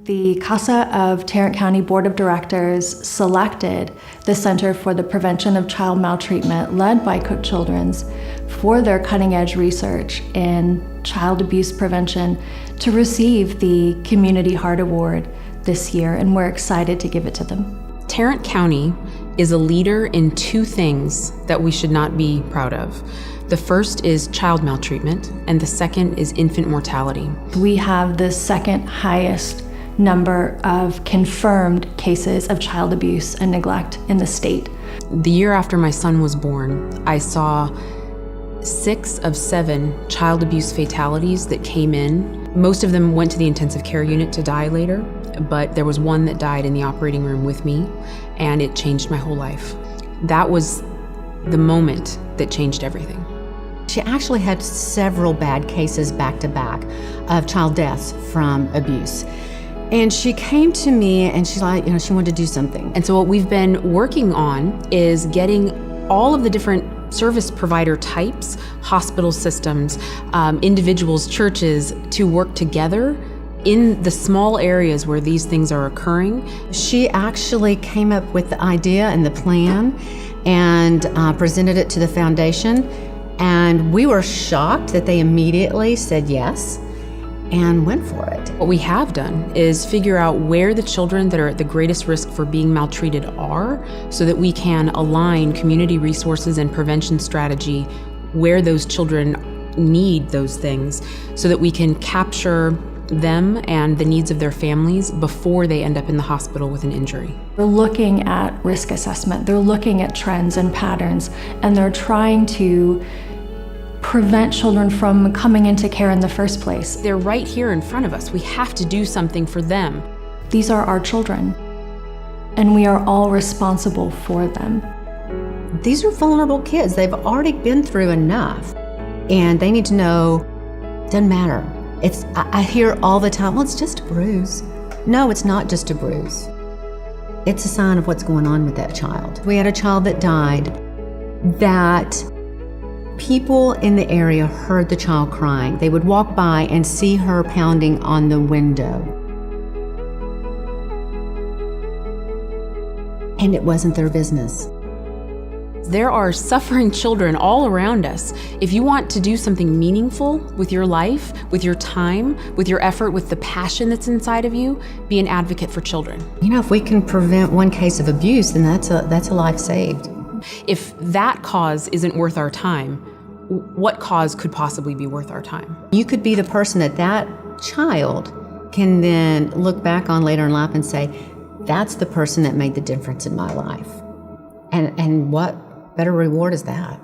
The CASA of Tarrant County Board of Directors selected the Center for the Prevention of Child Maltreatment, led by Cook Children's, for their cutting-edge research in child abuse prevention to receive the Community Heart Award this year, and we're excited to give it to them. Tarrant County is a leader in two things that we should not be proud of. The first is child maltreatment, and the second is infant mortality. We have the second highest number of confirmed cases of child abuse and neglect in the state. The year after my son was born, I saw 6 of 7 child abuse fatalities that came in. Most of them went to the intensive care unit to die later, but there was one that died in the operating room with me, and it changed my whole life. That was the moment that changed everything. She actually had several bad cases back to back of child deaths from abuse. And she came to me and she wanted to do something. And so what we've been working on is getting all of the different service provider types, hospital systems, individuals, churches, to work together in the small areas where these things are occurring. She actually came up with the idea and the plan and presented it to the foundation. And we were shocked that they immediately said yes and went for it. What we have done is figure out where the children that are at the greatest risk for being maltreated are, so that we can align community resources and prevention strategy where those children need those things, so that we can capture them and the needs of their families before they end up in the hospital with an injury. They're looking at risk assessment, they're looking at trends and patterns, and they're trying to prevent children from coming into care in the first place. They're right here in front of us. We have to do something for them. These are our children, and we are all responsible for them. These are vulnerable kids. They've already been through enough, and they need to know it doesn't matter. I hear all the time, well, it's just a bruise. No, it's not just a bruise. It's a sign of what's going on with that child. We had a child that died that people in the area heard the child crying. They would walk by and see her pounding on the window. And it wasn't their business. There are suffering children all around us. If you want to do something meaningful with your life, with your time, with your effort, with the passion that's inside of you, be an advocate for children. You know, if we can prevent one case of abuse, then that's a life saved. If that cause isn't worth our time, what cause could possibly be worth our time? You could be the person that child can then look back on later in life and say, that's the person that made the difference in my life. And what better reward is that?